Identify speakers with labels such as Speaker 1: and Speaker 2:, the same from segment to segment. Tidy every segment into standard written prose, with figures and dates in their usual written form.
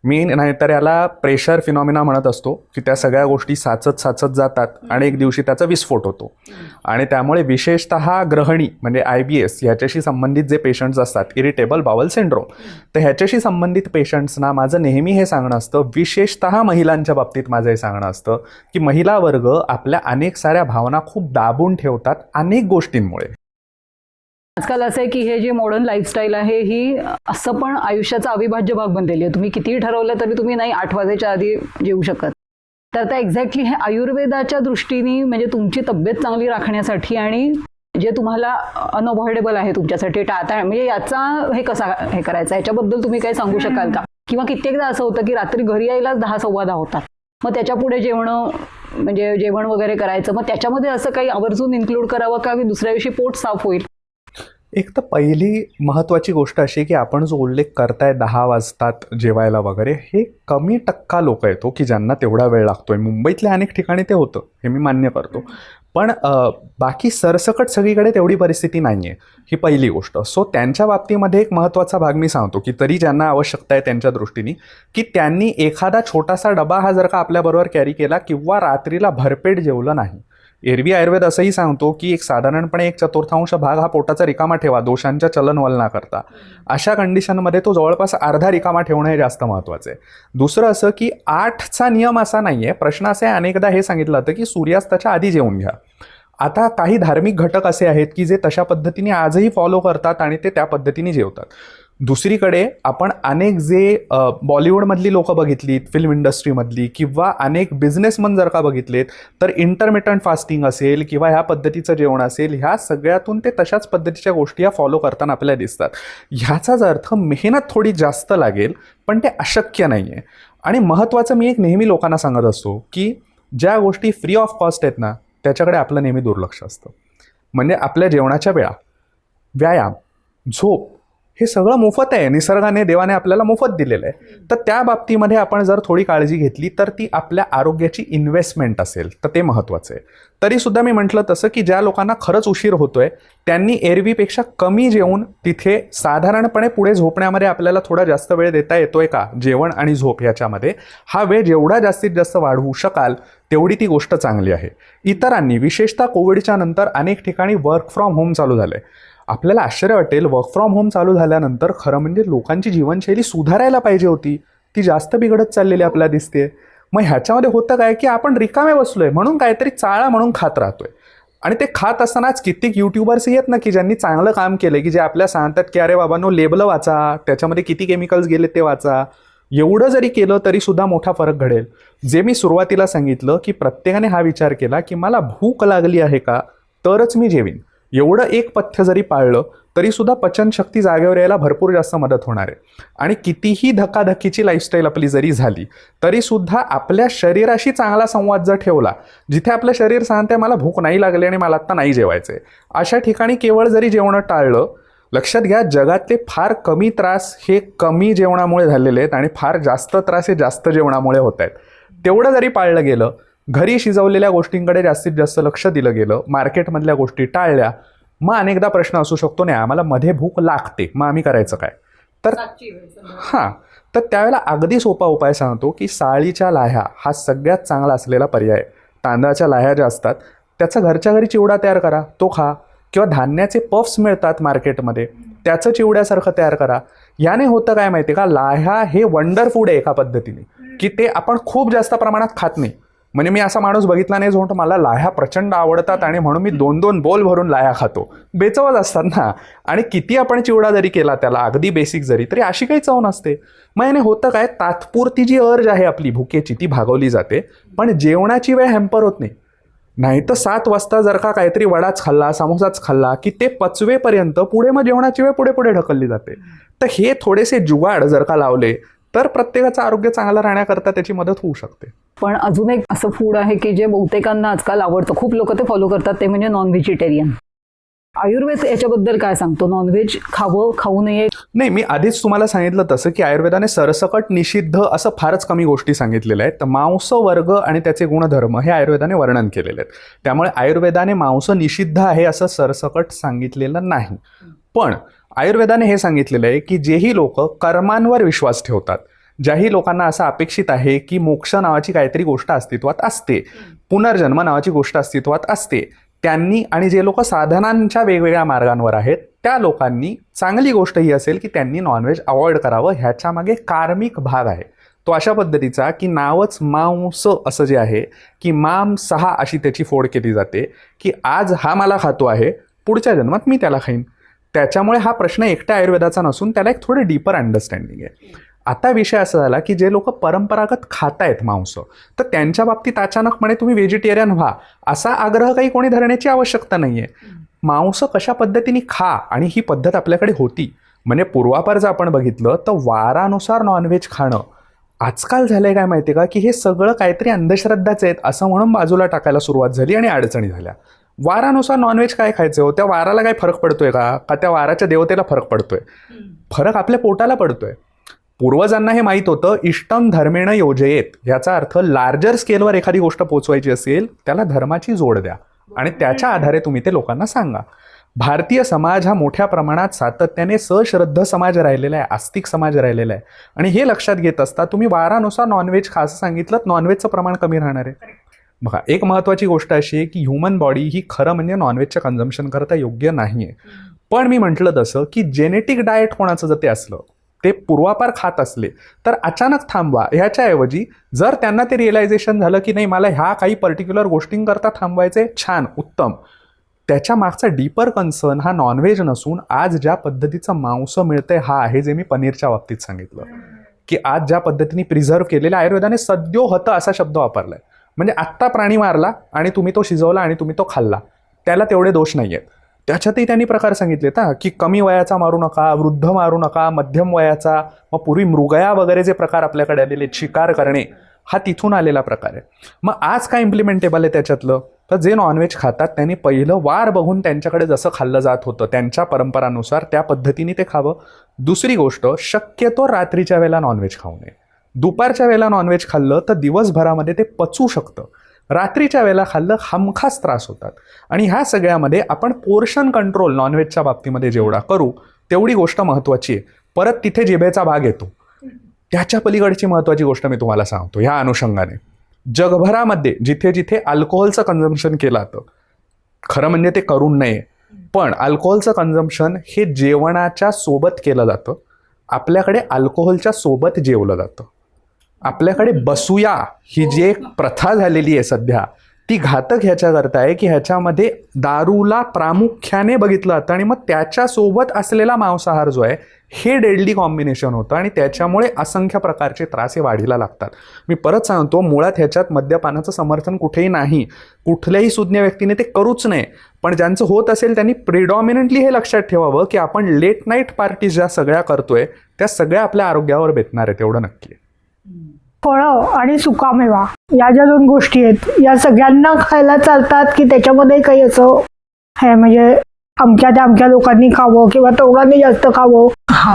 Speaker 1: मी नाहीतर याला pressure phenomena म्हणत असतो, की त्या सगळ्या गोष्टी साचत साचत जातात आणि एक दिवशी त्याचा विस्फोट होतो. आणि त्यामुळे विशेषतः ग्रहणी म्हणजे IBS ह्याच्याशी संबंधित जे पेशंट्स असतात, इरिटेबल बावल सिंड्रोम, तर ह्याच्याशी संबंधित पेशंट्सना माझं नेहमी हे सांगणं असतं, विशेषतः महिलांच्या बाबतीत माझं हे सांगणं असतं, की महिला वर्ग आपल्या अनेक साऱ्या भावना खूप दाबून ठेवतात अनेक गोष्टींमुळे.
Speaker 2: आजकाल असं आहे की हे जे मॉडर्न लाईफस्टाईल आहे ही असं पण आयुष्याचा अविभाज्य भाग बनलेली आहे. तुम्ही कितीही ठरवलं तरी तुम्ही नाही 8 वाजायच्या आधी जेवू शकत. तर आता एक्झॅक्टली हे आयुर्वेदाच्या दृष्टीने म्हणजे तुमची तब्येत चांगली राखण्यासाठी आणि जे तुम्हाला अनअवॉइडेबल आहे तुमच्यासाठी टाळता म्हणजे याचा हे कसा हे करायचा याच्याबद्दल तुम्ही काही सांगू शकाल का? किंवा कित्येकदा असं होतं की रात्री घरी यायलाच 10 सव्वा 10 होतात, मग त्याच्या पुढे म्हणजे जेवण वगैरे करायचं, मग त्याच्यामध्ये असं काही आवर्जून इन्क्लूड करावं का की दुसऱ्या दिवशी पोट साफ होईल?
Speaker 1: एक तर पहिली महत्त्वाची गोष्ट अशी की आपण जो उल्लेख करताय 10 वाजतात जेवायला वगैरे, हे कमी टक्का लोक आहेत की ज्यांना तेवढा वेळ लागतोय. मुंबईतल्या अनेक ठिकाणी ते होतं, हे मी मान्य करतो. पण बाकी सरसकट सगळीकडे तेवढी परिस्थिती नाही आहे, ही पहिली गोष्ट. सो त्यांच्या बाबतीमध्ये एक महत्त्वाचा भाग मी सांगतो की तरी ज्यांना आवश्यकता आहे त्यांच्या दृष्टीने, की त्यांनी एखादा छोटासा डबा हा जर का आपल्याबरोबर कॅरी केला किंवा रात्रीला भरपेट जेवलं नाही. एरवी आयुर्वेद असंही सांगतो की एक साधारणपणे 1/4 भाग हा पोटाचा रिकामा ठेवा दोषांच्या चलनवलनाकरता. अशा कंडिशनमध्ये तो जवळपास अर्धा रिकामा ठेवणं हे जास्त महत्त्वाचं आहे. दुसरं असं की 8चा नियम असा नाही आहे. प्रश्न असे अनेकदा हे सांगितलं जातं की सूर्यास्ताच्या आधी जेवून घ्या. आता काही धार्मिक घटक असे आहेत की जे तशा पद्धतीने आजही फॉलो करतात आणि ते त्या पद्धतीने जेवतात. दुसरीकडे आपण अनेक जे बॉलिवूडमधली लोकं बघितलीत, फिल्म इंडस्ट्रीमधली किंवा अनेक बिझनेसमन जर का बघितलेत, तर इंटरमिटंट फास्टिंग असेल किंवा ह्या पद्धतीचं जेवण असेल, ह्या सगळ्यातून ते तशाच पद्धतीच्या गोष्टी या फॉलो करताना आपल्याला दिसतात. ह्याचाच अर्थ मेहनत थोडी जास्त लागेल, पण ते अशक्य नाही आहे. आणि महत्त्वाचं मी एक नेहमी लोकांना सांगत असतो की ज्या गोष्टी फ्री ऑफ कॉस्ट आहेत ना, त्याच्याकडे आपलं नेहमी दुर्लक्ष असतं. म्हणजे आपल्या जेवणाच्या वेळा, व्यायाम, झोप हे सगळं मोफत आहे. निसर्गाने, देवाने आपल्याला मोफत दिलेलं आहे. तर त्या बाबतीमध्ये आपण जर थोडी काळजी घेतली तर ती आपल्या आरोग्याची इन्व्हेस्टमेंट असेल, तर ते महत्त्वाचं आहे. तरीसुद्धा मी म्हटलं तसं की ज्या लोकांना खरंच उशीर होतोय त्यांनी एरवीपेक्षा कमी जेवून तिथे साधारणपणे पुढे झोपण्यामध्ये आपल्याला थोडा जास्त वेळ देता येतोय का, जेवण आणि झोप याच्यामध्ये, हा वेळ जेवढा जास्तीत जास्त वाढवू शकाल तेवढी ती गोष्ट चांगली आहे. इतरांनी विशेषतः कोविडच्या नंतर अनेक ठिकाणी वर्क फ्रॉम होम चालू झालं आहे. आपल्याला आश्चर्य वाटेल, वर्क फ्रॉम होम चालू झाल्यानंतर खरं म्हणजे लोकांची जीवनशैली सुधारायला पाहिजे होती, ती जास्त बिघडत चाललेली आपल्याला दिसते. मग ह्याच्यामध्ये होतं काय की आपण रिकामे बसलोय म्हणून काहीतरी चाळा म्हणून खात राहतोय. आणि ते खात असतानाच कित्येक यूट्यूबर्स येत ना की ज्यांनी चांगलं काम केलं, की जे आपल्या सांगतात की अरे बाबांनो लेबलं वाचा, त्याच्यामध्ये किती केमिकल्स गेले ते वाचा. एवढं जरी केलं तरीसुद्धा मोठा फरक घडेल. जे मी सुरुवातीला सांगितलं की प्रत्येकाने हा विचार केला की मला भूक लागली आहे का तरच मी जेवीन, एवढं एक पथ्य जरी पाळलं तरीसुद्धा पचनशक्ती जागेवर यायला भरपूर जास्त मदत होणार आहे. आणि कितीही धकाधकीची लाईफस्टाईल आपली जरी झाली तरीसुद्धा आपल्या शरीराशी चांगला संवाद जर ठेवला, जिथे आपलं शरीर सांगते मला भूक नाही लागली आणि मला आत्ता नाही जेवायचं आहे, अशा ठिकाणी केवळ जरी जेवणं टाळलं. लक्षात घ्या, जगातले फार कमी त्रास हे कमी जेवणामुळे झालेले आहेत आणि फार जास्त त्रास हे जास्त जेवणामुळे होत आहेत. तेवढं जरी पाळलं गेलं, घरी शिजवलेल्या गोष्टींकडे जास्तीत जास्त लक्ष दिलं गेलं, मार्केटमधल्या गोष्टी टाळल्या, मग अनेकदा प्रश्न असू शकतो नाही आम्हाला मध्ये भूक लागते मग आम्ही करायचं काय. तर तर त्यावेळेला अगदी सोपा उपाय सांगतो की साळीच्या लाह्या हा सगळ्यात चांगला असलेला पर्याय. तांदळाच्या लाह्या ज्या असतात त्याचा घरच्या घरी चिवडा तयार करा, तो खा. किंवा धान्याचे पफ्स मिळतात मार्केटमध्ये, त्याचं चिवड्यासारखं तयार करा. याने होतं काय माहिती आहे का, लाह्या हे वंडर फूड आहे एका पद्धतीने, की ते आपण खूप जास्त प्रमाणात खात नाही. म्हणजे मी असा माणूस बघितला नाही जो म्हणतो मला लाह्या प्रचंड आवडतात आणि म्हणून मी 2-2 बोल भरून लाह्या खातो. बेचवच असतात ना. आणि किती आपण चिवडा जरी केला त्याला अगदी बेसिक जरी, तरी अशी काही चव नसते. मग याने होतं काय, तात्पुरती जी अर्ज आहे आपली भुकेची ती भागवली जाते, पण जेवणाची वेळ हॅम्पर होत नाही. नाही तर 7 वाजता जर का काहीतरी वडाच खाल्ला, समोसाच खाल्ला की ते पचवेपर्यंत पुढे मग जेवणाची वेळ पुढे पुढे ढकलली जाते. तर हे थोडेसे जुगाड जर का लावले तर प्रत्येकाचं आरोग्य चांगलं राहण्याकरता त्याची मदत होऊ शकते.
Speaker 2: पण अजून एक असं फूड आहे की जे बहुतेकांना आजकाल आवडतं, खूप लोक ते फॉलो करतात, ते म्हणजे नॉन व्हेजिटेरियन. आयुर्वेद याच्याबद्दल काय सांगतो? नॉनव्हेज खावं खाऊ नये?
Speaker 1: नाही, मी आधीच तुम्हाला सांगितलं तसं की आयुर्वेदाने सरसकट निषिद्ध असं फारच कमी गोष्टी सांगितलेल्या आहेत. तर मांस वर्ग आणि त्याचे गुणधर्म हे आयुर्वेदाने वर्णन केलेले आहेत. त्यामुळे आयुर्वेदाने मांस निषिद्ध आहे असं सरसकट सांगितलेलं नाही. पण आयुर्वेदाने हे सांगितलेलं आहे की जेही लोक कर्मांवर विश्वास ठेवतात, ज्याही लोकांना असं अपेक्षित आहे की मोक्ष नावाची काहीतरी गोष्ट अस्तित्वात असते, पुनर्जन्म नावाची गोष्ट अस्तित्वात असते, त्यांनी आणि जे लोक साधनांच्या वेगवेगळ्या मार्गांवर आहेत त्या लोकांनी चांगली गोष्ट ही असेल की त्यांनी नॉनव्हेज अवॉइड करावं. ह्याच्या मागे कार्मिक भाग आहे तो अशा पद्धतीचा की नावच मांस असं जे आहे की मांसहा अशी त्याची फोड केली जाते की आज हा मला खातो आहे, पुढच्या जन्मात मी त्याला खाईन. त्याच्यामुळे हा प्रश्न एकट्या आयुर्वेदाचा नसून त्याला एक थोडं डीपर अंडरस्टँडिंग आहे. आता विषय असा झाला की जे लोक परंपरागत खातायत मांस, तर त्यांच्या बाबतीत अचानकपणे तुम्ही व्हेजिटेरियन व्हा असा आग्रह काही कोणी धरण्याची आवश्यकता नाही आहे. मांस कशा पद्धतीने खा आणि ही पद्धत आपल्याकडे होती. म्हणजे पूर्वापार जर आपण बघितलं तर वारानुसार नॉनव्हेज खाणं आजकाल झालंय काय माहिती का की हे सगळं काहीतरी अंधश्रद्धाच आहेत असं म्हणून बाजूला टाकायला सुरुवात झाली आणि अडचणी झाल्या. वारानुसार नॉनव्हेज काय खायचं हो, त्या वाराला काय फरक पडतोय का त्या वाराच्या देवतेला फरक पडतोय? फरक आपल्या पोटाला पडतोय. पूर्वजांना हे माहीत होतं, इष्टम धर्मेण योजयेत, याचा अर्थ लार्जर स्केलवर एखादी गोष्ट पोचवायची असेल त्याला धर्माची जोड द्या आणि त्याच्या आधारे तुम्ही ते लोकांना सांगा. भारतीय समाज हा मोठ्या प्रमाणात सातत्याने सश्रद्ध समाज राहिलेला आहे, आस्तिक समाज राहिलेला आहे आणि हे लक्षात घेत असता तुम्ही वारानुसार नॉनव्हेज खा असं सांगितलं, नॉनव्हेजचं प्रमाण कमी राहणार आहे. बघा, एक महत्त्वाची गोष्ट अशी आहे की ह्युमन बॉडी ही खरं म्हणजे नॉनव्हेजच्या कन्झम्पशन करता योग्य नाही आहे. पण मी म्हटलं तसं की जेनेटिक डाएट कोणाचं जर ते असलं, ते पूर्वापार खात असले तर अचानक थांबवा. ह्याच्याऐवजी जर त्यांना ते रिअलायझेशन झालं की नाही मला ह्या काही पर्टिक्युलर गोष्टींकरता थांबवायचे, छान, उत्तम. त्याच्या मागचा डीपर कन्सर्न हा नॉनव्हेज नसून आज ज्या पद्धतीचं मांस मिळतंय हा आहे, जे मी पनीरच्या बाबतीत सांगितलं की आज ज्या पद्धतीने प्रिझर्व्ह केलेल्या, आयुर्वेदाने सद्यो हत असा शब्द वापरलाय. म्हणजे आत्ता प्राणी मारला आणि तुम्ही तो शिजवला आणि तुम्ही तो खाल्ला, त्याला तेवढे दोष नाही आहेत. त्याच्यातही त्यांनी प्रकार सांगितलेत की कमी वयाचा मारू नका, वृद्ध मारू नका, मध्यम वयाचा, मग पूर्वी मृगया वगैरे जे प्रकार आपल्याकडे आलेले, शिकार करणे, हा तिथून आलेला प्रकार आहे. मग आज काय इम्प्लिमेंटेबल आहे त्याच्यातलं, तर जे नॉनव्हेज खातात त्यांनी पहिलं वार बघून त्यांच्याकडे जसं खाल्लं जात होतं त्यांच्या परंपरानुसार त्या पद्धतीने ते खावं. दुसरी गोष्ट, शक्यतो रात्रीच्या वेळेला नॉनव्हेज खाऊ नये. दुपारच्या वेळेला नॉनव्हेज खाल्लं तर दिवसभरामध्ये ते पचू शकतं, रात्रीच्या वेळेला खाल्लं हमखास त्रास होतात. आणि ह्या सगळ्यामध्ये आपण पोर्शन कंट्रोल नॉनव्हेजच्या बाबतीमध्ये जेवढा करू तेवढी गोष्ट महत्त्वाची आहे. परत तिथे जिभेचा भाग येतो. त्याच्या पलीकडची महत्त्वाची गोष्ट मी तुम्हाला सांगतो. ह्या अनुषंगाने जगभरामध्ये जिथे जिथे अल्कोहोलचं कन्झम्पशन केलं जातं, खरं म्हणजे ते करू नये, पण अल्कोहोलचं कन्झम्पशन हे जेवणाच्या सोबत केलं जातं. आपल्याकडे अल्कोहोलच्या सोबत जेवलं जातं. आपल्याकडे बसूया ही जी एक प्रथा झालेली आहे सध्या, ती घातक ह्याच्याकरता आहे की ह्याच्यामध्ये दारूला प्रामुख्याने बघितलं जातं आणि मग त्याच्यासोबत असलेला मांसाहार जो आहे हे डेडली कॉम्बिनेशन होतं आणि त्याच्यामुळे असंख्य प्रकारचे त्रास हे वाढीला लागतात. मी परत सांगतो, मुळात ह्याच्यात मद्यपानाचं समर्थन कुठेही नाही, कुठल्याही सुज्ञ व्यक्तीने ते करूच नये. पण ज्यांचं होत असेल त्यांनी प्रिडॉमिनंटली हे लक्षात ठेवावं की आपण लेट नाईट पार्टीज ज्या सगळ्या करतोय त्या सगळ्या आपल्या आरोग्यावर बेतणार आहेत, एवढं नक्की.
Speaker 3: फळं आणि सुकामेवा या ज्या दोन गोष्टी आहेत या सगळ्यांना खायला चालतात की त्याच्यामध्ये काही असं आहे म्हणजे अमक्या लोकांनी खावं किंवा तेवढ्यांनी जास्त खावं,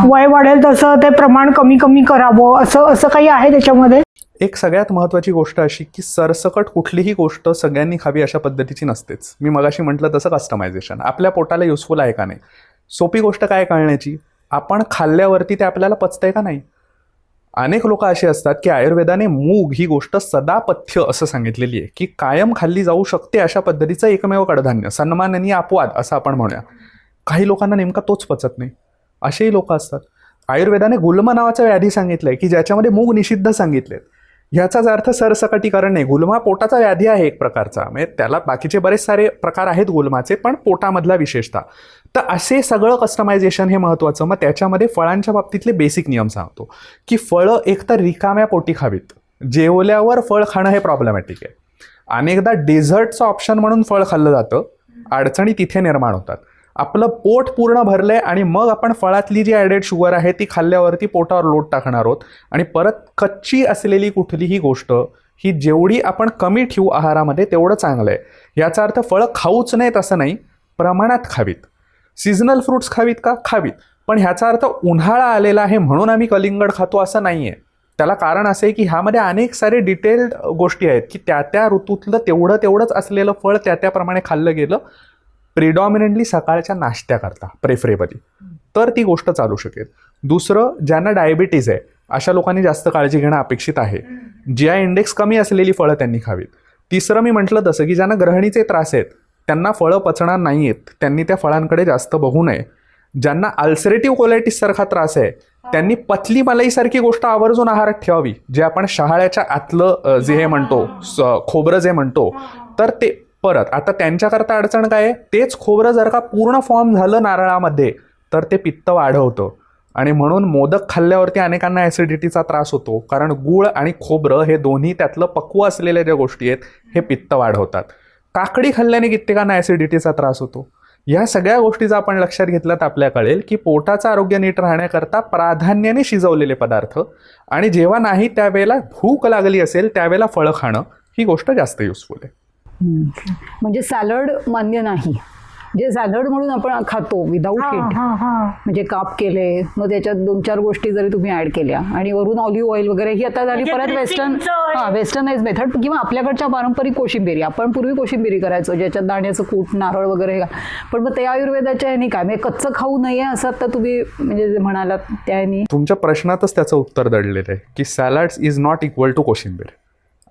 Speaker 3: वय वाढेल तसं ते प्रमाण कमी कमी करावं, असं काही आहे त्याच्यामध्ये?
Speaker 1: एक सगळ्यात महत्त्वाची गोष्ट अशी की सरसकट कुठलीही गोष्ट सगळ्यांनी खावी अशा पद्धतीची नसतेच. मी मगाशी म्हटलं तसं कस्टमायझेशन आपल्या पोटाला युजफुल आहे का नाही. सोपी गोष्ट काय कळण्याची, आपण खाल्ल्यावरती ते आपल्याला पचतंय का नाही. अनेक लोक असे असतात की आयुर्वेदाने मूग ही गोष्ट सदापथ्य असं सांगितलेली आहे की कायम खाल्ली जाऊ शकते अशा पद्धतीचं एकमेव कडधान्य, सन्माननीय अपवाद असं आपण म्हणूया. काही लोकांना नेमका तोच पचत नाही, असेही लोक असतात. आयुर्वेदाने गुल्म नावाचा व्याधी सांगितलंय की ज्याच्यामध्ये मूग निषिद्ध सांगितलेत. ह्याचाच अर्थ सरसकटीकरण नाही. गुल्मा पोटाचा व्याधी आहे एक प्रकारचा, म्हणजे त्याला बाकीचे बरेच सारे प्रकार आहेत गुल्माचे, पण पोटामधला विशेषतः. तर असे सगळं कस्टमायझेशन हे महत्त्वाचं. मग त्याच्यामध्ये फळांच्या बाबतीतले बेसिक नियम सांगतो की फळं एकतर रिकाम्या पोटी खावीत. जेवल्यावर फळ खाणं हे प्रॉब्लेमॅटिक आहे. अनेकदा डेझर्टचं ऑप्शन म्हणून फळ खाल्लं जातं, अडचणी तिथे निर्माण होतात. आपलं पोट पूर्ण भरलंय आणि मग आपण फळातली जी ॲडेड शुगर आहे ती खाल्ल्यावरती पोटावर लोट टाकणार आहोत आणि परत कच्ची असलेली कुठलीही गोष्ट ही जेवढी आपण कमी ठेवू आहारामध्ये तेवढं चांगलं आहे. याचा अर्थ फळं खाऊच नाहीत असं नाही, प्रमाणात खावीत. सीझनल फ्रूट्स खावीत का, खावीत, पण ह्याचा अर्थ उन्हाळा आलेला आहे म्हणून आम्ही कलिंगड खातो असं नाही आहे. त्याला कारण असं आहे की ह्यामध्ये अनेक सारे डिटेल्ड गोष्टी आहेत की त्या ऋतूतलं तेवढंच असलेलं फळ त्याप्रमाणे खाल्लं गेलं, प्रिडॉमिनंटली सकाळच्या नाश्त्याकरता प्रेफरेबली, तर ती गोष्ट चालू शकेल. दुसरं, ज्यांना डायबिटीज आहे अशा लोकांनी जास्त काळजी घेणं अपेक्षित आहे. GI इंडेक्स कमी असलेली फळं त्यांनी खावीत. तिसरं मी म्हटलं तसं की ज्यांना ग्रहणीचे त्रास आहेत त्यांना फळं पचणार नाही आहेत त्यांनी त्या फळांकडे जास्त बघू नये. ज्यांना अल्सरेटिव्ह कोलायटिस सारखा त्रास आहे त्यांनी पतली मलाईसारखी गोष्ट आवर्जून आहारात ठेवावी, जे आपण शहाळ्याच्या आतलं जे हे म्हणतो खोबरं जे म्हणतो, तर ते परत आता त्यांच्याकरता अडचण काय आहे, तेच खोबरं जर का पूर्ण फॉर्म झालं नारळामध्ये तर ते पित्त वाढवतं आणि म्हणून मोदक खाल्ल्यावरती अनेकांना ॲसिडिटीचा त्रास होतो, कारण गूळ आणि खोबरं हे दोन्ही त्यातलं पक्व असलेल्या ज्या गोष्टी आहेत हे पित्त वाढवतात. काकडी खाल्ल्याने कित्येकांना ॲसिडिटीचा त्रास होतो. या सगळ्या गोष्टी जर आपण लक्षात घेतल्यात आपल्या कळेल की पोटाचं आरोग्य नीट राहण्याकरता प्राधान्याने शिजवलेले पदार्थ आणि जेव्हा नाही त्यावेळेला भूक लागली असेल त्यावेळेला फळं खाणं ही गोष्ट जास्त युजफुल आहे.
Speaker 2: म्हणजे सॅलड मान्य नाही, जे सॅलड म्हणून आपण खातो विदाऊट हीट, म्हणजे काप केले मग त्याच्यात 2-4 गोष्टी जरी तुम्ही ऍड केल्या आणि वरून ऑलिव्ह ऑइल वगैरे ही आता झाली परत वेस्टर्नाइज मेथड, किंवा आपल्याकडच्या पारंपरिक कोशिंबिरी. आपण पूर्वी कोशिंबिरी करायचो ज्याच्यात दाण्याचं कूट नारळ वगैरे, पण मग ते आयुर्वेदाच्या ह्यानी काय म्हणजे कच्चं खाऊ नये असं आता तुम्ही म्हणजे जे म्हणालात त्यानी
Speaker 1: तुमच्या प्रश्नातच त्याचं उत्तर दडलेलं आहे की salads is not equal to कोशिंबीर.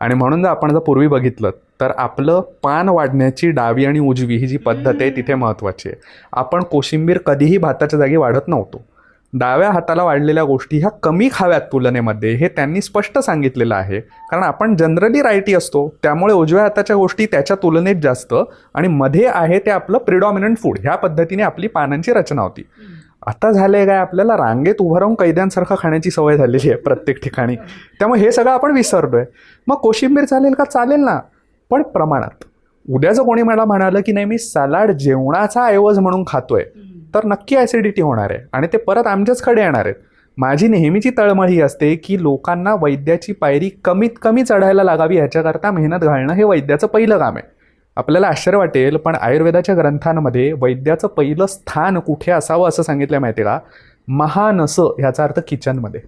Speaker 1: आणि म्हणून जर आपण पूर्वी बघितलं तर आपलं पान वाढण्याची डावी आणि उजवी ही जी पद्धत आहे तिथे महत्त्वाची आहे. आपण कोशिंबीर कधीही भाताच्या जागी वाढत नव्हतो. डाव्या हाताला वाढलेल्या गोष्टी ह्या कमी खाव्यात तुलनेमध्ये, हे त्यांनी स्पष्ट सांगितलेलं आहे. कारण आपण जनरली रायटी असतो त्यामुळे उजव्या हाताच्या गोष्टी त्याच्या तुलनेत जास्त आणि मध्ये आहे ते आपलं प्रिडॉमिनंट फूड. ह्या पद्धतीने आपली पानांची रचना होती. आता झालंय काय, आपल्याला रांगेत उभं राहून कैद्यांसारखं खाण्याची सवय झालेली आहे प्रत्येक ठिकाणी, त्यामुळे हे सगळं आपण विसरलोय. मग कोशिंबीर चालेल का? चालेल ना, पण प्रमाणात. उद्या जर कोणी मला म्हणालं की नाही मी सलाड जेवणाचा ऐवज म्हणून खातोय तर नक्की ॲसिडिटी होणार आहे आणि ते परत आमच्याचकडे येणार आहेत. माझी नेहमीची तळमळ ही असते की लोकांना वैद्याची पायरी कमीत कमी चढायला लागावी ह्याच्याकरता मेहनत घालणं हे वैद्याचं पहिलं काम आहे. आपल्याला आश्चर्य वाटेल पण आयुर्वेदाच्या ग्रंथांमध्ये वैद्याचं पहिलं स्थान कुठे असावं असं सांगितलं माहिती आहे का? महानस ह्याचा अर्थ किचनमध्ये.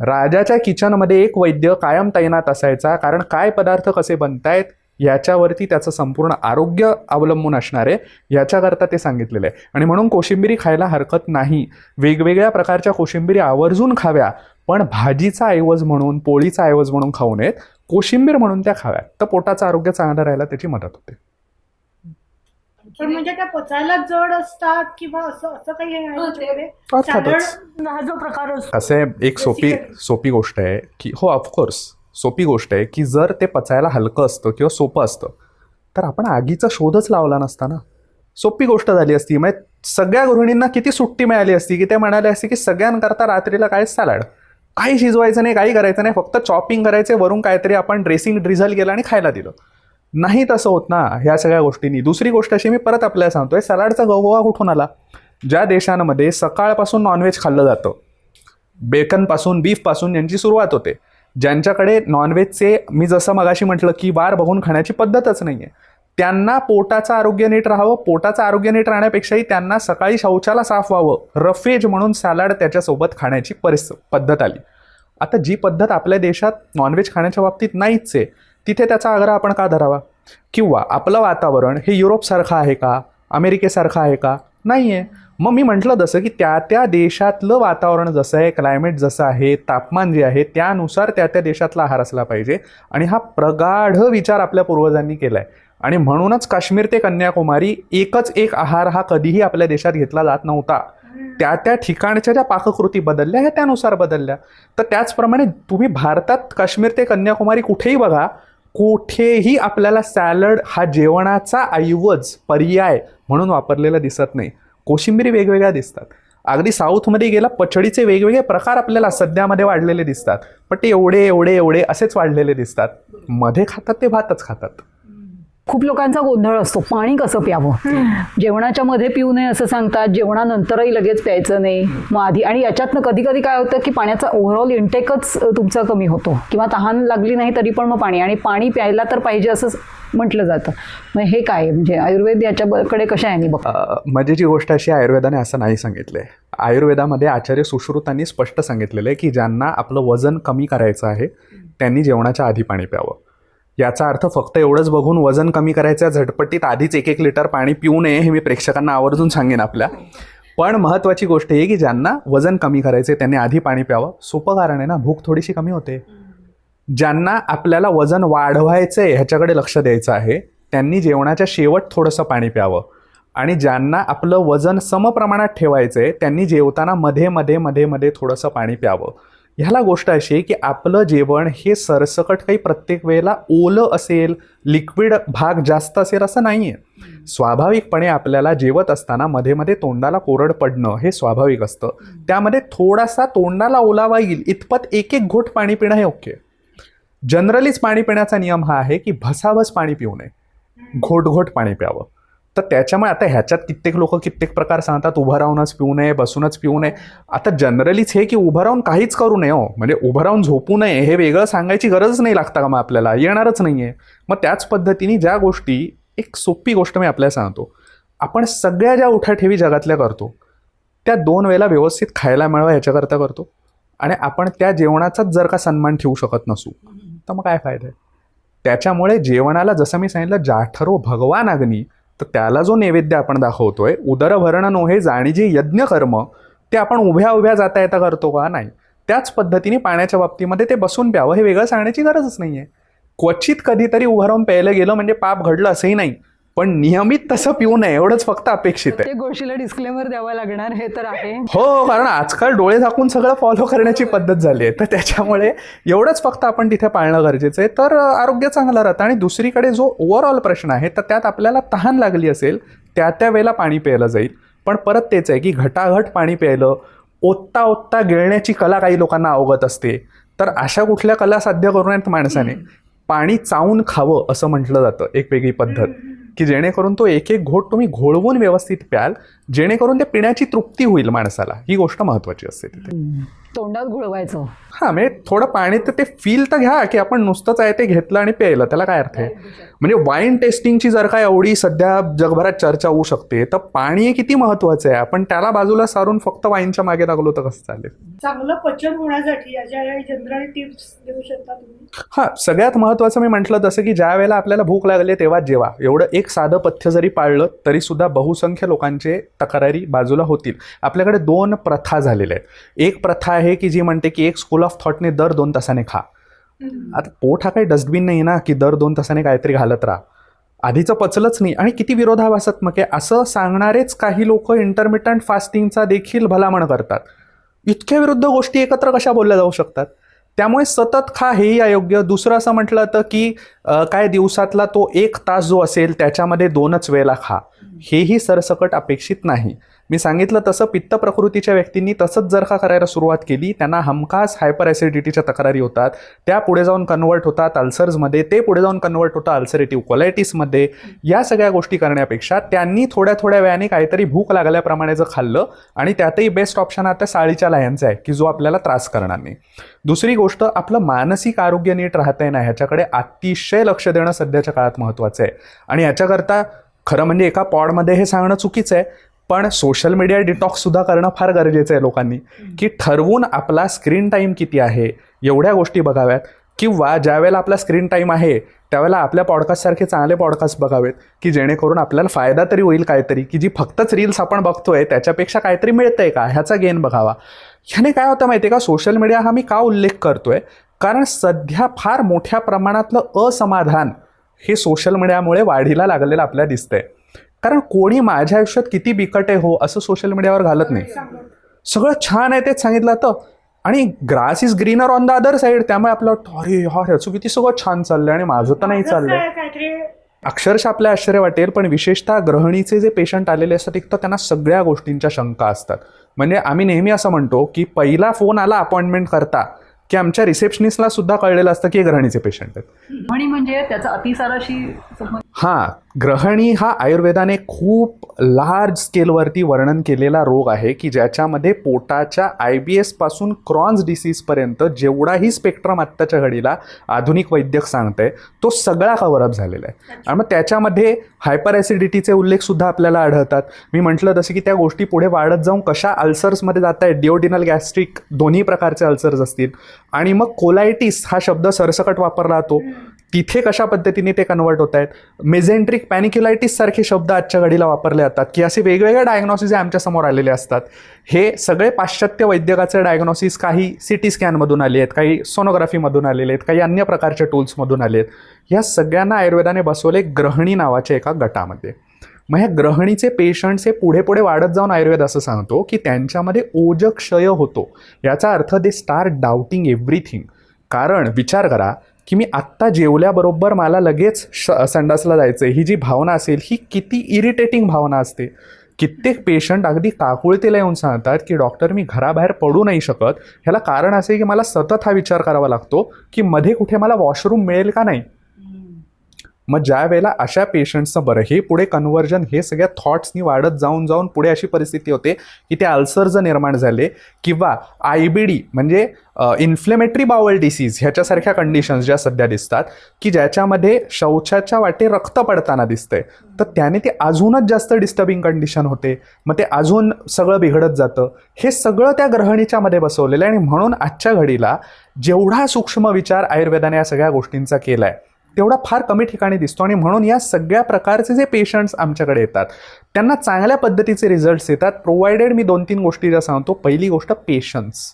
Speaker 1: राजाच्या किचनमध्ये एक वैद्य कायम तैनात असायचा, कारण काय पदार्थ कसे बनतायत याच्यावरती त्याचं संपूर्ण आरोग्य अवलंबून असणार आहे याच्याकरता ते सांगितलेलं आहे. आणि म्हणून कोशिंबिरी खायला हरकत नाही. वेगवेगळ्या प्रकारच्या कोशिंबिरी आवर्जून खाव्या, पण भाजीचा ऐवज म्हणून पोळीचा ऐवज म्हणून खाऊ नयेत. कोशिंबीर म्हणून त्या खाव्या, तर पोटाचं आरोग्य चांगलं राहायला त्याची मदत होते.
Speaker 3: पण म्हणजे त्या पचायला जड असतात किंवा असं असं काही आहे
Speaker 1: अर्थातच
Speaker 3: हा जो प्रकार असतो
Speaker 1: असे एक सोपी गोष्ट आहे की हो ऑफकोर्स सोपी गोष्ट आहे की जर ते पचायला हलकं असतं किंवा सोपं असतं तर आपण आगीचा शोधच लावला नसता ना. सोपी गोष्ट झाली असती. म्हणजे सगळ्या गृहिणींना किती सुट्टी मिळाली असती की ते म्हणाले असते की सगळ्यांकरता रात्रीला काय सॅलड, काही शिजवायचं नाही, काही करायचं नाही, फक्त चॉपिंग करायचे, वरून काहीतरी आपण ड्रेसिंग ड्रिझल केलं आणि खायला दिलं. नाही तसं होत ना ह्या सगळ्या गोष्टींनी. दुसरी गोष्ट अशी मी परत आपल्याला सांगतोय, सलाडचा गवगवा कुठून आला? ज्या देशांमध्ये सकाळपासून नॉनव्हेज खाल्लं जातं, बेकनपासून बीफपासून यांची सुरुवात होते, ज्यांच्याकडे नॉनव्हेजचे मी जसं मगाशी म्हटलं की वार बघून खाण्याची पद्धतच नाही आहे, त्यांना पोटाचं आरोग्य नीट राहावं. पोटाचं आरोग्य नीट राहण्यापेक्षाही त्यांना सकाळी शौचाला साफ व्हावं, रफेज म्हणून सॅलड त्याच्यासोबत खाण्याची पद्धत आली. आता जी पद्धत आपल्या देशात नॉनव्हेज खाण्याच्या बाबतीत नाहीच आहे तिथे त्याचा आग्रह आपण का धरावा? किंवा आपलं वातावरण हे युरोपसारखं आहे का, अमेरिकेसारखं आहे का? नाही आहे. मग मी म्हटलं जसं की त्या देशातलं वातावरण जसं आहे, क्लायमेट जसं आहे, तापमान जे आहे त्यानुसार त्या देशातला आहार असला पाहिजे. आणि हा प्रगाढ विचार आपल्या पूर्वजांनी केला आहे. आणि म्हणूनच काश्मीर ते कन्याकुमारी एकच एक आहार हा कधीही आपल्या देशात घेतला जात नव्हता. त्या ठिकाणच्या ज्या पाककृती बदलल्या ह्या त्यानुसार बदलल्या. तर त्याचप्रमाणे तुम्ही भारतात काश्मीर ते कन्याकुमारी कुठेही बघा, कुठेही आपल्याला सॅलड हा जेवणाचा ऐवज पर्याय म्हणून वापरलेला दिसत नाही. कोशिंबिरी वेगवेगळ्या दिसतात. अगदी साऊथमध्ये गेला पचडीचे वेगवेगळे प्रकार आपल्याला सध्यामध्ये वाढलेले दिसतात, पण ते एवढे असेच वाढलेले दिसतात. मध्ये खातात ते भातच खातात.
Speaker 2: खूप लोकांचा गोंधळ असतो, पाणी कसं प्यावं. जेवणाच्या मध्ये पिऊ नये असं सांगतात, जेवणानंतरही लगेच प्यायचं नाही, मग आधी. आणि याच्यातनं कधी कधी काय होतं की पाण्याचा ओव्हरऑल इंटेकच तुमचा कमी होतो, किंवा तहान लागली नाही तरी पण मग पाणी प्यायला तर पाहिजे असं म्हटलं जातं. मग हे काय म्हणजे आयुर्वेद याच्याकडे कशा आहे बघ?
Speaker 1: मजेची गोष्ट अशी, आयुर्वेदाने असं नाही सांगितलंय. आयुर्वेदामध्ये आचार्य सुश्रुतांनी स्पष्ट सांगितलेलं आहे की ज्यांना आपलं वजन कमी करायचं आहे त्यांनी जेवणाच्या आधी पाणी प्यावं. याचा अर्थ फक्त एवढंच बघून वजन कमी करायचं झटपटीत आधीच 1-1 लिटर पाणी पिऊ नये हे मी प्रेक्षकांना आवर्जून सांगेन आपल्या. पण महत्त्वाची गोष्ट आहे की ज्यांना वजन कमी करायचे त्यांनी आधी पाणी प्यावं. सोपं कारण आहे ना, भूक थोडीशी कमी होते. ज्यांना आपल्याला वजन वाढवायचं आहे ह्याच्याकडे लक्ष द्यायचं आहे त्यांनी जेवणाच्या शेवट थोडंसं पाणी प्यावं. आणि ज्यांना आपलं वजन समप्रमाणात ठेवायचं आहे त्यांनी जेवताना मध्ये मध्ये मध्ये मध्ये थोडंसं पाणी प्यावं. ह्याला गोष्ट अशी आहे की आपलं जेवण हे सरसकट काही प्रत्येक वेळेला ओलं असेल, लिक्विड भाग जास्त असेल असं नाही आहे. स्वाभाविकपणे आपल्याला जेवत असताना मध्ये मध्ये तोंडाला कोरड पडणं हे स्वाभाविक असतं. त्यामध्ये थोडासा तोंडाला ओलावा येईल इतपत एक एक घोट पाणी पिणं हे ओके. जनरलीच पाणी पिण्याचा नियम हा आहे की भसाभस पाणी पिऊ नये, घोट घोट पाणी प्यावं. तर त्याच्यामुळे आता ह्याच्यात कित्येक लोक कित्येक प्रकार सांगतात, उभं राहूनच पिऊ नये, बसूनच पिऊ नये. आता जनरलीच हे की उभं राहून काहीच करू नये हो, म्हणजे उभं राहून झोपू नये हे वेगळं सांगायची गरज नाही लागता का मग आपल्याला, येणारच नाही आहे. मग त्याच पद्धतीने ज्या गोष्टी, एक सोपी गोष्ट मी आपल्याला सांगतो, आपण सगळ्या ज्या उठाठेवी जगातल्या करतो त्या 2 वेळेला व्यवस्थित खायला मिळावं ह्याच्याकरता करतो. आणि आपण त्या जेवणाचाच जर का सन्मान ठेवू शकत नसू तर मग काय फायदा आहे. त्याच्यामुळे जेवणाला जसं मी सांगितलं, जाठरो भगवान अग्नी, तर त्याला जो नैवेद्य आपण दाखवतोय, उदरभरण नोहे जाणी जे यज्ञ कर्म, ते आपण उभ्या उभ्या जाता येता करतो का? नाही. त्याच पद्धतीने पाण्याच्या बाबतीमध्ये ते बसून प्यावं हे वेगळं सांगण्याची गरजच नाही आहे. क्वचित कधीतरी उभं राहून प्यायला गेलं म्हणजे पाप घडलं असंही नाही, पण नियमित तसं पिऊ नये एवढंच फक्त अपेक्षित आहे.
Speaker 2: प्रत्येक गोष्टीला डिस्क्लेमर द्यावा लागणार हे तर आहे.
Speaker 1: हो, कारण आजकाल डोळे झाकून सगळं फॉलो करण्याची पद्धत झाली आहे. तर त्याच्यामुळे एवढंच फक्त आपण तिथे पाळणं गरजेचं आहे, तर आरोग्य चांगलं राहतं. आणि दुसरीकडे जो ओव्हरऑल प्रश्न आहे तर त्यात आपल्याला तहान लागली असेल त्या वेळेला पाणी प्यायलं जाईल. पण परत तेच आहे की घटाघट पाणी प्यायलं, ओतता ओतता गिळण्याची कला काही लोकांना अवगत असते. तर अशा कुठल्या कला साध्य करू नयेत माणसाने. पाणी चावून खावं असं म्हटलं जातं, एक वेगळी पद्धत, की जेणेकरून तो एक एक घोट तुम्ही घोळवून व्यवस्थित प्याल, जेणेकरून ते पिण्याची तृप्ती होईल माणसाला. ही गोष्ट महत्त्वाची असते तिथे.
Speaker 2: तोंडात घुळवायचं.
Speaker 1: हां, म्हणजे थोडं पाणी तर ते फील तर घ्या की आपण नुसतंच आहे ते घेतलं आणि प्यायलं, त्याला काय अर्थ आहे. म्हणजे वाईन टेस्टिंगची जर काय एवढी सध्या जगभरात चर्चा होऊ शकते, तर पाणी हे किती महत्त्वाचं आहे. आपण त्याला बाजूला सारून फक्त वाईनच्या मागे लागलो तर कसं चालेल.
Speaker 3: चांगलं पचन होण्यासाठी याच्या जनरल टिप्स देऊ शकता तुम्ही?
Speaker 1: हां, सगळ्यात महत्त्वाचं मी म्हटलं तसं की ज्या वेळेला आपल्याला भूक लागली तेव्हा जेवा, एवढं एक साधं पथ्य जरी पाळलं तरी सुद्धा बहुसंख्य लोकांचे तक्रारी बाजूला होतील. आपल्याकडे 2 प्रथा झालेल्या आहेत. एक प्रथा आहे की जी म्हणते की एक स्कूल ऑफ थॉटने दर 2 तासाने खा. आता पोट हा काही डस्टबिन नाही ना की दर 2 तासाने काहीतरी घालत राहा. आधीचं पचलंच नाही आणि किती विरोधाभासात्मक आहे. असं सांगणारेच काही लोक इंटरमिटंट फास्टिंगचा देखील भलामण करतात. इतक्या विरुद्ध गोष्टी एकत्र कशा बोलल्या जाऊ शकतात. त्यामुळे सतत खा हेही अयोग्य. दुसरं असं म्हटलं जातं की काय दिवसातला तो 1 तास जो असेल त्याच्यामध्ये 2च वेळेला खा, हेही सरसकट अपेक्षित नाही. मी सांगितलं तसं पित्त प्रकृतीच्या व्यक्तींनी तसंच जर का करायला सुरुवात केली, त्यांना हमखास हायपर ॲसिडिटीच्या तक्रारी होतात. त्या पुढे जाऊन कन्वर्ट होतात अल्सर्समध्ये, ते पुढे जाऊन कन्वर्ट होतं अल्सरेटिव्ह कोलायटिसमध्ये. या सगळ्या गोष्टी करण्यापेक्षा त्यांनी थोड्या थोड्या वेळाने काहीतरी भूक लागल्याप्रमाणे जर खाल्लं, आणि त्यातही बेस्ट ऑप्शन आता साळीच्या लाह्यांचा आहे की जो आपल्याला त्रास करणार नाही. दुसरी गोष्ट, आपलं मानसिक आरोग्य नीट राहतंय ना ह्याच्याकडे अतिशय लक्ष देणं सध्याच्या काळात महत्त्वाचं आहे. आणि याच्याकरता खरं म्हणजे एका पॉडमध्ये हे सांगणं चुकीचं आहे, पण सोशल मीडिया डिटॉक्ससुद्धा करणं फार गरजेचं आहे लोकांनी, की ठरवून आपला स्क्रीन टाईम किती आहे एवढ्या गोष्टी बघाव्यात. किंवा ज्या वेळेला आपला स्क्रीन टाईम आहे त्यावेळेला आपल्या पॉडकास्टसारखे चांगले पॉडकास्ट बघावेत की जेणेकरून आपल्याला फायदा तरी होईल काहीतरी, की जी फक्तच रील्स आपण बघतोय त्याच्यापेक्षा काहीतरी मिळतंय का ह्याचा गेन बघावा. ह्याने काय होतं माहिती आहे का, सोशल मीडिया हा मी का उल्लेख करतोय, कारण सध्या फार मोठ्या प्रमाणातलं असमाधान हे सोशल मीडियामुळे वाढीला लागलेलं आपल्याला दिसतंय. कारण कोणी माझ्या आयुष्यात किती बिकट आहे हो असं सोशल मीडियावर घालत नाही. सगळं छान आहे तेच सांगितलं जातं, आणि grass is greener on the other side. त्यामुळे आपलं अरे ह्याचं किती सगळं छान चाललंय आणि माझं तर नाही चाललंय. अक्षरशः आपल्या आश्चर्य वाटेल, पण विशेषतः गृहिणीचे जे पेशंट आलेले असतात एक तर त्यांना सगळ्या गोष्टींच्या शंका असतात. म्हणजे आम्ही नेहमी असं म्हणतो की पहिला फोन आला अपॉइंटमेंट करता की आमच्या रिसेप्शनिस्टला सुद्धा कळलेलं असतं की हे ग्रहणीचे पेशंट आहेत.
Speaker 2: आणि म्हणजे त्याचा अतिसाराशी
Speaker 1: हां, ग्रहणी हा आयुर्वेदाने खूप लार्ज स्केलवरती वर्णन केलेला रोग आहे की ज्याच्यामध्ये पोटाच्या IBS पासून क्रॉन्स डिसीजपर्यंत जेवढाही स्पेक्ट्रम आत्ताच्या घडीला आधुनिक वैद्यक सांगते तो सगळा कव्हरअप झालेला आहे. आणि मग त्याच्यामध्ये हायपर ॲसिडिटीचे उल्लेखसुद्धा आपल्याला आढळतात. मी म्हटलं जसं की त्या गोष्टी पुढे वाढत जाऊन कशा अल्सर्समध्ये जात आहेत, डिओडिनल गॅस्ट्रिक दोन्ही प्रकारचे अल्सर्स असतील. आणि मग कोलायटिस हा शब्द सरसकट वापरला जातो. तिथे कशा पद्धतीने ते कन्वर्ट होत आहेत. मेझेंट्रिक पॅनिक्युलायटिस सारखे शब्द आजच्या घडीला वापरले जातात की असे वेगवेगळे डायग्नॉसिस आमच्या समोर आलेले असतात. हे सगळे पाश्चात्य वैद्यकाचे डायग्नॉसिस काही CT स्कॅनमधून आले आहेत, काही सोनोग्राफीमधून आलेले आहेत, काही अन्य प्रकारच्या टूल्समधून आले आहेत. ह्या सगळ्यांना आयुर्वेदाने बसवले ग्रहणी नावाच्या एका गटामध्ये. मग ह्या ग्रहणीचे पेशंट्स हे पुढे पुढे वाढत जाऊन आयुर्वेद असं सांगतो की त्यांच्यामध्ये ओजक्षय होतो. याचा अर्थ दे स्टार्ट डाऊटिंग एव्हरीथिंग. कारण विचार करा की मी आत्ता जेवल्याबरोबर मला लगेच संडासला जायचं, ही जी भावना असेल ही किती इरिटेटिंग भावना असते. कित्येक पेशंट अगदी काकुळतेला येऊन सांगतात की डॉक्टर मी घराबाहेर पडू नाही शकत. ह्याला कारण असे की मला सतत हा विचार करावा लागतो की मध्ये कुठे मला वॉशरूम मिळेल का नाही. मग ज्या वेळेला अशा पेशंट्सचं बरं हे पुढे कन्व्हर्जन हे सगळ्या थॉट्सनी वाढत जाऊन जाऊन पुढे अशी परिस्थिती होते की ते अल्सर्स निर्माण झाले किंवा IBD म्हणजे इन्फ्लेमेटरी बाउल डिसीज ह्याच्यासारख्या कंडिशन्स ज्या सध्या दिसतात की ज्याच्यामध्ये शौचाच्या वाटे रक्त पडताना दिसतंय, तर त्याने ते अजूनच जास्त डिस्टर्बिंग कंडिशन होते. मग ते अजून सगळं बिघडत जातं. हे सगळं त्या ग्रहणीच्या मध्ये बसवलेलं आहे. आणि म्हणून आजच्या घडीला जेवढा सूक्ष्म विचार आयुर्वेदाने या सगळ्या गोष्टींचा केला आहे तेवढा फार कमी ठिकाणी दिसतो. आणि म्हणून या सगळ्या प्रकारचे जे पेशंट्स आमच्याकडे येतात त्यांना चांगल्या पद्धतीचे रिझल्ट्स येतात, प्रोव्हाइडेड मी 2-3 गोष्टी ज्या सांगतो. पहिली गोष्ट पेशन्स.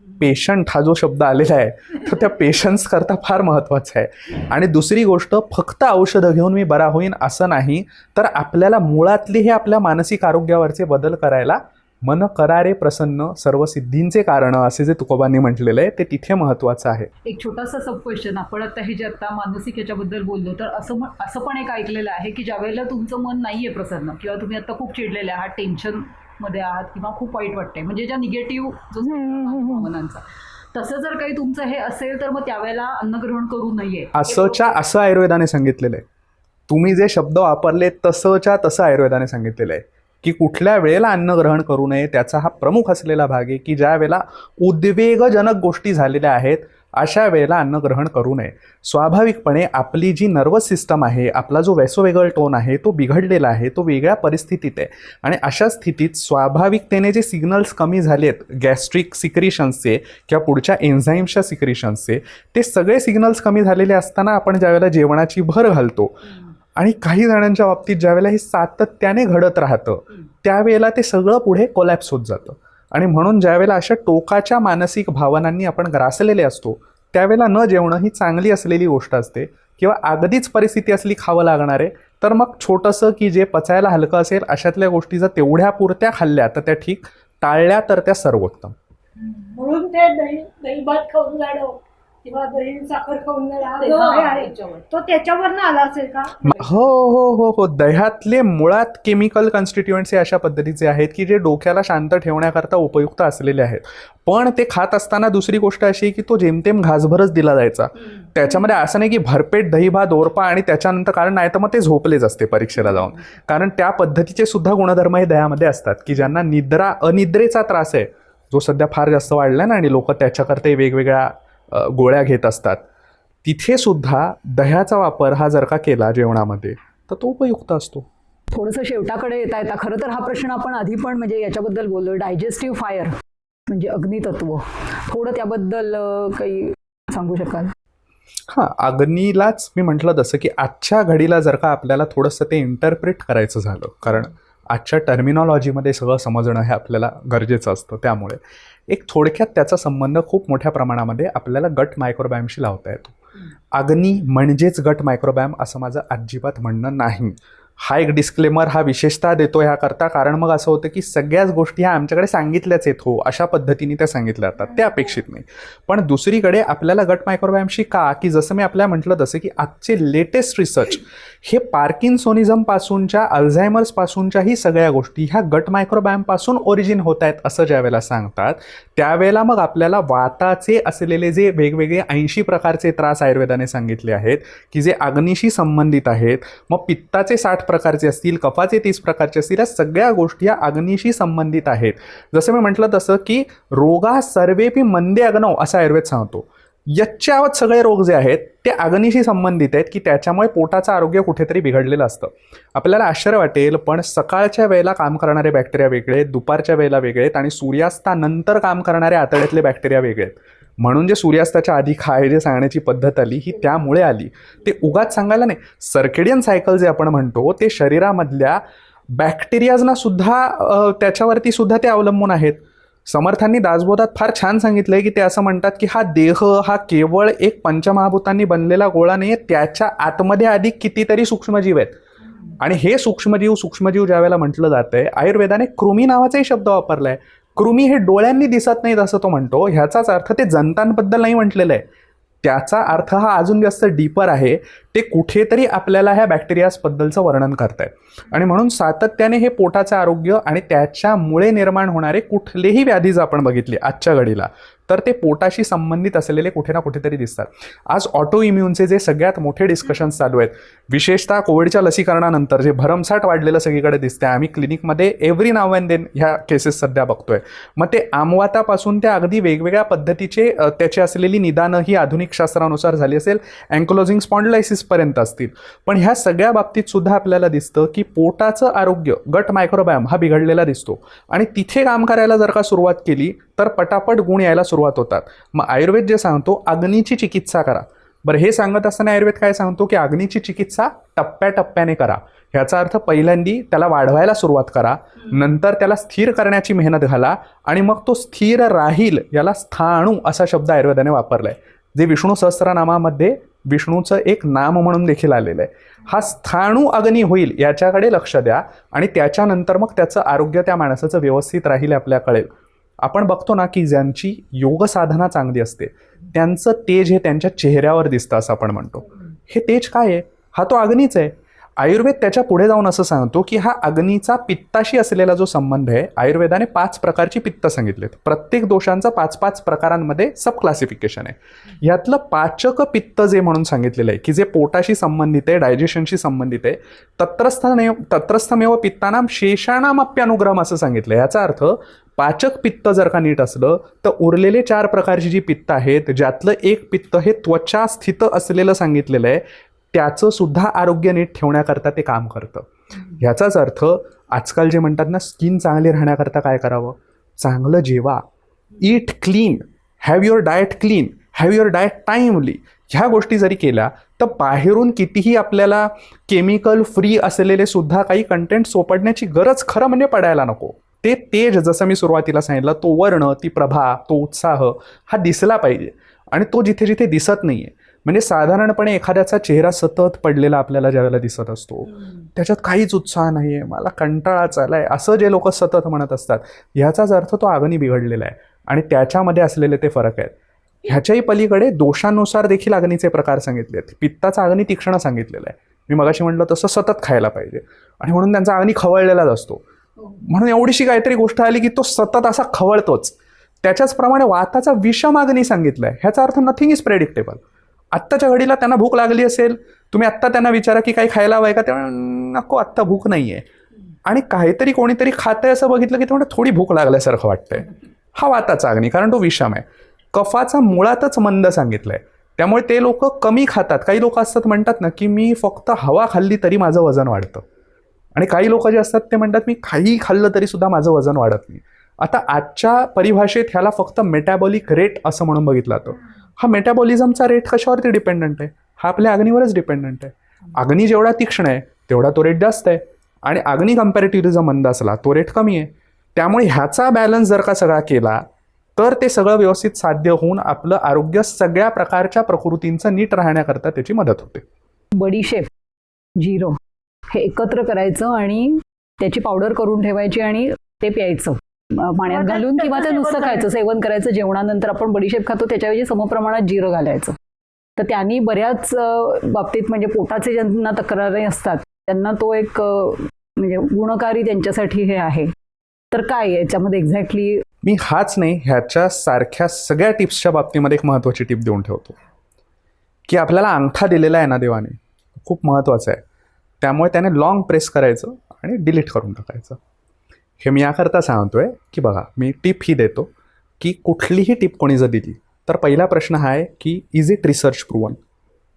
Speaker 1: पेशंट हा जो शब्द आलेला आहे तो त्या पेशन्स करता फार महत्त्वाचा आहे. आणि दुसरी गोष्ट फक्त औषधं घेऊन मी बरा होईन असं नाही, तर आपल्याला मुळातले हे आपल्या मानसिक आरोग्यावरचे बदल करायला मन करारे प्रसन्न सर्व सिद्धींचे कारण असे जे तुकोबांनी म्हटलेलं आहे ते तिथे महत्त्वाचं आहे.
Speaker 2: एक छोटासा सब क्वेश्चन, आपण आता हे जे आता मानसिक याच्याबद्दल बोललो तर असं पण एक ऐकलेलं आहे की ज्यावेळेला तुमचं मन नाही आहे प्रसन्न किंवा तुम्ही आता खूप चिडलेले आहात, टेन्शनमध्ये आहात किंवा खूप वाईट वाटतंय, म्हणजे ज्या निगेटिव्ह जो भावनांचा, तसं जर काही तुमचं हे असेल तर मग त्यावेळेला अन्नग्रहण करू नये
Speaker 1: असं आयुर्वेदाने सांगितलेलं आहे. तुम्ही जे शब्द वापरले तसं आयुर्वेदाने सांगितलेलं आहे की कुठल्या वेळेला अन्न ग्रहण करू नये. त्याचा हा प्रमुख असलेला भाग आहे की ज्या वेळेला उद्वेगजनक गोष्टी झालेल्या आहेत अशा वेळेला अन्न ग्रहण करू नये. स्वाभाविकपणे आपली जी नर्वस सिस्टम आहे, आपला जो वॅसोवेगल टोन आहे तो बिघडलेला आहे, तो वेगळ्या परिस्थितीत आहे. आणि अशा स्थितीत स्वाभाविकतेने जे सिग्नल्स कमी झालेत गॅस्ट्रिक सिक्रिशन्सचे किंवा पुढच्या एन्झाईम्सच्या सिक्रिशन्सचे, ते सगळे सिग्नल्स कमी झालेले असताना आपण ज्यावेळेला जेवणाची भर घालतो आणि काही जणांच्या बाबतीत ज्यावेळेला हे सातत्याने घडत राहतं त्यावेळेला ते सगळं पुढे कोलॅप्स होत जातं. आणि म्हणून ज्यावेळेला अशा टोकाच्या मानसिक भावनांनी आपण ग्रासलेले असतो त्यावेळेला न जेवणं ही चांगली असलेली गोष्ट असते. किंवा अगदीच परिस्थिती असली खावं लागणार आहे तर मग छोटंसं की जे पचायला हलकं असेल अशातल्या गोष्टी जर तेवढ्या पुरत्या खाल्ल्या तर त्या ठीक, टाळल्या तर त्या सर्वोत्तम.
Speaker 3: म्हणून ते दही भात खाऊन जाणं किंवा दही साखर खाऊन जाणं तो त्याच्यावरनं आला असेल का?
Speaker 1: हो हो हो हो दह्यातले मुळात केमिकल कॉन्स्टिट्युएंट्स हे अशा पद्धतीचे आहेत की जे डोक्याला शांत ठेवण्याकरता उपयुक्त असलेले आहेत. पण ते खात असताना दुसरी गोष्ट अशी की तो जेमतेम घासभरच दिला जायचा. त्याच्यामध्ये असं नाही की भरपेट दही भात ओरपा आणि त्याच्यानंतर, कारण नाही तर मग ते झोपलेच असते परीक्षेला जाऊन. कारण त्या पद्धतीचे सुद्धा गुणधर्म हे दह्यामध्ये असतात की ज्यांना अनिद्रेचा त्रास आहे जो सध्या फार जास्त वाढला ना आणि लोक त्याच्याकरता वेगवेगळ्या गोळ्या घेत असतात, तिथे सुद्धा दह्याचा वापर हा जर का केला जेवणामध्ये तर तो उपयुक्त असतो.
Speaker 2: थोडंसं शेवटाकडे येता खरं तर हा प्रश्न आपण आधी पण म्हणजे याच्याबद्दल बोललो, डायजेस्टिव्ह फायर म्हणजे अग्नितत्व, थोडं त्याबद्दल काही सांगू शकाल?
Speaker 1: हां, अग्नीलाच मी म्हटलं तसं की आजच्या घडीला जर का आपल्याला थोडंसं ते इंटरप्रेट करायचं झालं, कारण आजच्या टर्मिनॉलॉजीमध्ये सगळं समजणं हे आपल्याला गरजेचं असतं, त्यामुळे एक थोडक्यात त्याचा संबंध खूप मोठ्या प्रमाणामध्ये आपल्याला गट मायक्रोबायोमशी लावता येतो. अग्नी म्हणजेच गट मायक्रोबायोम असं माझं अजिबात म्हणणं नाही. हा एक डिस्क्लेमर हा विशेषतः देतो ह्याकरता, कारण मग असं होतं की सगळ्याच गोष्टी ह्या आमच्याकडे सांगितल्याच आहेत, हो अशा पद्धतीने त्या सांगितल्या जातात, ते अपेक्षित नाही. पण दुसरीकडे आपल्याला गट मायक्रोबायोमशी का, की जसं मी आपल्याला म्हटलं तसं की आजचे लेटेस्ट रिसर्च हे पार्किन्सोनिझमपासूनच्या अल्झायमर्सपासूनच्याही सगळ्या गोष्टी ह्या गट मायक्रोबायोमपासून ओरिजिन होत आहेत असं ज्यावेळेला सांगतात, त्यावेळेला मग आपल्याला वाताचे असलेले जे वेगवेगळे 80 प्रकारचे त्रास आयुर्वेदाने सांगितले आहेत की जे अग्नीशी संबंधित आहेत, मग पित्ताचे 60 प्रकारचे असतील, कफाचे 30 प्रकारचे असतील, या सगळ्या गोष्टी या अग्नीशी संबंधित आहेत. जसं मी म्हटलं तसं की रोगा सर्वेपी मंदे अग्नौ असं आयुर्वेद सांगतो. याच्यावत सगळे रोग जे आहेत ते अग्नीशी संबंधित आहेत की त्याच्यामुळे पोटाचं आरोग्य कुठेतरी बिघडलेलं असतं. आपल्याला आश्चर्य वाटेल पण सकाळच्या वेळेला काम करणारे बॅक्टेरिया वेगळे आहेत, दुपारच्या वेळेला वेगळे आहेत आणि सूर्यास्तानंतर काम करणारे आतड्यातले बॅक्टेरिया वेगळे आहेत. म्हणून जे सूर्यास्ताच्या आधी खाय जे सांगण्याची पद्धत आली ही त्यामुळे आली. ते उगाच सांगायला नाही. सर्केडियन सायकल जे आपण म्हणतो ते शरीरामधल्या बॅक्टेरियाजना सुद्धा त्याच्यावरती सुद्धा ते अवलंबून आहेत. समर्थांनी दासबोधात फार छान सांगितलंय की ते असं म्हणतात की हा देह हा केवळ एक पंचमहाभूतांनी बनलेला गोळा नाही, त्याच्या आतमध्ये अधिक कितीतरी सूक्ष्मजीव आहेत. आणि हे सूक्ष्मजीव ज्यावेळेला म्हटलं जातंय, आयुर्वेदाने कृमी नावाचाही शब्द वापरलाय. कृमी हे डोळ्यांनी दिसत नाहीत असं तो म्हणतो. ह्याचाच अर्थ ते जंतांबद्दल नाही म्हटलेलं आहे. त्याचा अर्थ हा अजून जास्त डीपर आहे. ते कुठेतरी आपल्याला ह्या बॅक्टेरियाजबद्दलचं वर्णन करत आहे. आणि म्हणून सातत्याने हे पोटाचं आरोग्य आणि त्याच्यामुळे निर्माण होणारे कुठलेही व्याधी जर आपण बघितले आजच्या घडीला तर ते पोटाशी संबंधित असलेले कुठे ना कुठेतरी दिसतात. आज ऑटो इम्युनचे जे सगळ्यात मोठे डिस्कशन्स चालू आहेत, विशेषतः कोविडच्या लसीकरणानंतर जे भरमसाठ वाढलेलं सगळीकडे दिसतंय. आम्ही क्लिनिकमध्ये एव्हरी नाव अँड देन ह्या केसेस सध्या बघतोय. मग ते आमवातापासून त्या अगदी वेगवेगळ्या पद्धतीचे त्याची असलेली निदानं ही आधुनिक शास्त्रानुसार झाली असेल, अँक्लोजिंग स्पॉन्डिलायसिसपर्यंत असतील. पण ह्या सगळ्या बाबतीत सुद्धा आपल्याला दिसतं की पोटाचं आरोग्य, गट मायक्रोबायोम हा बिघडलेला दिसतो. आणि तिथे काम करायला जर का सुरुवात केली तर पटापट गुण यायला सुरुवात होतात. मग आयुर्वेद जे सांगतो अग्नीची चिकित्सा करा. बरं, हे सांगत असताना आयुर्वेद काय सांगतो की अग्नीची चिकित्सा टप्प्याटप्प्याने करा. ह्याचा अर्थ पहिल्यांदी त्याला वाढवायला सुरुवात करा, नंतर त्याला स्थिर करण्याची मेहनत घाला आणि मग तो स्थिर राहील याला स्थाणू असा शब्द आयुर्वेदाने वापरलाय, जे विष्णू सहस्त्रनामामध्ये विष्णूचं एक नाम म्हणून देखील आलेलं आहे. हा स्थाणू अग्नी होईल याच्याकडे लक्ष द्या आणि त्याच्यानंतर मग त्याचं आरोग्य त्या माणसाचं व्यवस्थित राहील आपल्याला कळेल. आपण बघतो ना की ज्यांची योग साधना चांगली असते त्यांचं तेज हे त्यांच्या चेहऱ्यावर दिसतं असं आपण म्हणतो. हे तेज काय आहे? हा तो अग्नीच आहे. आयुर्वेद त्याच्या पुढे जाऊन असं सांगतो की हा अग्नीचा पित्ताशी असलेला जो संबंध आहे, आयुर्वेदाने 5 प्रकारची पित्त सांगितलेत. प्रत्येक दोषांचं 5-5 प्रकारांमध्ये सब क्लासिफिकेशन आहे. यातलं पाचक पित्त जे म्हणून सांगितलेलं आहे की जे पोटाशी संबंधित आहे, डायजेशनशी संबंधित आहे, तत्रस्थमेव पित्तानाम शेषाणामप्यानुग्रहम असं सांगितलं. याचा अर्थ पाचक पित्त जर का नीट असलं तर उरलेले 4 प्रकारची जी पित्त आहेत, ज्यातलं एक पित्त हे त्वचा स्थित असलेलं सांगितलेलं आहे, त्याचं सुद्धा आरोग्य नीट ठेवण्याकरता ते काम करतं. ह्याचाच अर्थ आजकाल जे म्हणतात ना स्किन चांगली राहण्याकरता काय करावं? चांगलं जेवा, eat clean, have your diet clean, have your diet timely. ह्या गोष्टी जरी केल्या तर बाहेरून कितीही आपल्याला केमिकल फ्री असलेले सुद्धा काही कंटेंट सोपडण्याची गरज खरं म्हणजे पडायला नको. ते तेज जसं मी सुरुवातीला सांगितलं, तो वर्ण, ती प्रभा, तो उत्साह हा दिसला पाहिजे. आणि तो जिथे जिथे दिसत नाही आहे, म्हणजे साधारणपणे एखाद्याचा चेहरा सतत पडलेला आपल्याला ज्यावेळेला दिसत असतो, त्याच्यात काहीच उत्साह नाही आहे, मला कंटाळाच आलाय, असं जे लोक सतत म्हणत असतात, ह्याचाच अर्थ तो अग्नी बिघडलेला आहे आणि त्याच्यामध्ये असलेले ते फरक आहेत. ह्याच्याही पलीकडे दोषानुसार देखील अग्नीचे प्रकार सांगितले आहेत. पित्ताचा अग्नी तीक्ष्ण सांगितलेला आहे. मी मगाशी म्हटलं तसं सतत खायला पाहिजे आणि म्हणून त्यांचा अग्नी खवळलेलाच असतो. म्हणून एवढीशी काहीतरी गोष्ट आली की तो सतत असा खवळतोच. त्याच्याचप्रमाणे वाताचा विषम अग्नी सांगितलाय. ह्याचा अर्थ नथिंग इज प्रेडिक्टेबल. आत्ताच्या घडीला त्यांना भूक लागली असेल, तुम्ही आत्ता त्यांना विचारा की काही खायला हवंय का, तेव्हा नको आत्ता भूक नाही आहे. आणि काहीतरी कोणीतरी खातंय असं बघितलं की तेव्हा थोडी भूक लागल्यासारखं वाटतंय. हा वाताचा अग्नी, कारण तो विषम आहे. कफाचा मुळातच मंद सांगितलंय, त्यामुळे ते लोक कमी खातात. काही लोक असतात म्हणतात ना की मी फक्त हवा खाल्ली तरी माझं वजन वाढतं, आणि काही लोक जे असतात ते म्हणतात मी काही खाल्लं तरी सुद्धा माझं वजन वाढत नाही. आता आजच्या परिभाषेत ह्याला फक्त मेटाबॉलिक रेट असं म्हणून बघितलं जातं. हा मेटाबॉलिझमचा रेट कशावरती डिपेंडंट आहे? हा आपल्या अग्नीवरच डिपेंडंट आहे. अग्नी जेवढा तीक्ष्ण आहे तेवढा तो रेट जास्त आहे, आणि अग्नी कम्पॅरेटिव्हली जर मंद असला तो रेट कमी आहे. त्यामुळे ह्याचा बॅलन्स जर का सगळा केला तर ते सगळं व्यवस्थित साध्य होऊन आपलं आरोग्य सगळ्या प्रकारच्या प्रकृतींचं नीट राहण्याकरता त्याची मदत होते.
Speaker 2: बडीशेप, जिरं हे एकत्र करायचं आणि त्याची पावडर करून ठेवायची आणि ते प्यायचं पाण्यात घालून, किंवा ते नुसतं खायचं, सेवन करायचं. जेवणानंतर आपण बडीशेप खातो त्याच्याऐवजी समप्रमाणात जिरं घालायचं. तर त्यांनी बऱ्याच बाबतीत म्हणजे पोटाचे ज्यांना तक्रारी असतात त्यांना तो एक म्हणजे गुणकारी त्यांच्यासाठी हे आहे. तर काय याच्यामध्ये एक्झॅक्टली?
Speaker 1: मी हाच नाही, ह्याच्या सारख्या सगळ्या टिप्सच्या बाबतीमध्ये एक महत्त्वाची टिप देऊन ठेवतो की आपल्याला अंगठा दिलेला आहे ना देवाने, खूप महत्त्वाचं आहे. त्यामुळे त्याने लॉंग प्रेस करायचं आणि डिलीट करून टाकायचं. हे मी याकरता सांगतोय की बघा, मी टिप ही देतो की कुठलीही टिप कोणी जर दिली तर पहिला प्रश्न हा आहे की इज इट रिसर्च प्रूव्हन?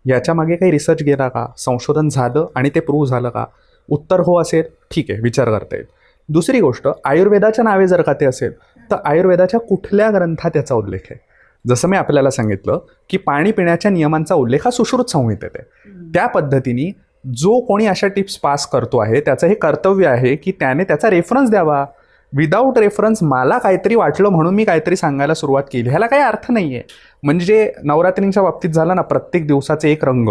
Speaker 1: याच्या मागे काही रिसर्च गेला का, संशोधन झालं आणि ते प्रूव्ह झालं का? उत्तर हो असेल, ठीक आहे, विचार करता येईल. दुसरी गोष्ट, आयुर्वेदाच्या नावे जर का ते असेल तर आयुर्वेदाच्या कुठल्या ग्रंथात याचा उल्लेख आहे? जसं मी आपल्याला सांगितलं की पाणी पिण्याच्या नियमांचा उल्लेख हा सुश्रुत संहितेत आहे. त्या पद्धतीने जो कोणी अशा टिप्स पास करतो आहे त्याचं हे कर्तव्य आहे की त्याने त्याचा रेफरन्स द्यावा. विदाऊट रेफरन्स मला काहीतरी वाटलं म्हणून मी काहीतरी सांगायला सुरुवात केली, ह्याला काही अर्थ नाही आहे. म्हणजे नवरात्रींच्या बाबतीत झालं ना, प्रत्येक दिवसाचे एक रंग,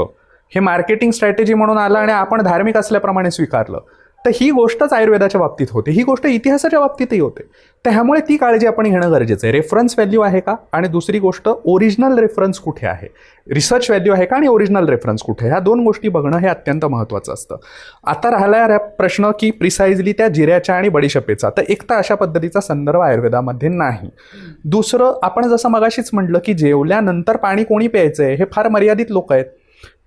Speaker 1: हे मार्केटिंग स्ट्रॅटेजी म्हणून आलं आणि आपण धार्मिक असल्याप्रमाणे स्वीकारलं. तर ही गोष्टच आयुर्वेदाच्या बाबतीत होते, ही गोष्ट इतिहासाच्या बाबतीतही होते. त्यामुळे ती काळजी आपण घेणं गरजेचं आहे. रेफरन्स व्हॅल्यू आहे का, आणि दुसरी गोष्ट ओरिजिनल रेफरन्स कुठे आहे, रिसर्च व्हॅल्यू आहे का आणि ओरिजिनल रेफरन्स कुठे, ह्या दोन गोष्टी बघणं हे अत्यंत महत्त्वाचं असतं. आता राहिला प्रश्न की प्रिसाइजली त्या जिऱ्याच्या आणि बडीशेपेचा, तर एक तर अशा पद्धतीचा संदर्भ आयुर्वेदामध्ये नाही. दुसरं, आपण जसं मगाशीच म्हटलं की जेवल्यानंतर पाणी कोणी प्यायचं आहे, हे फार मर्यादित लोक आहेत.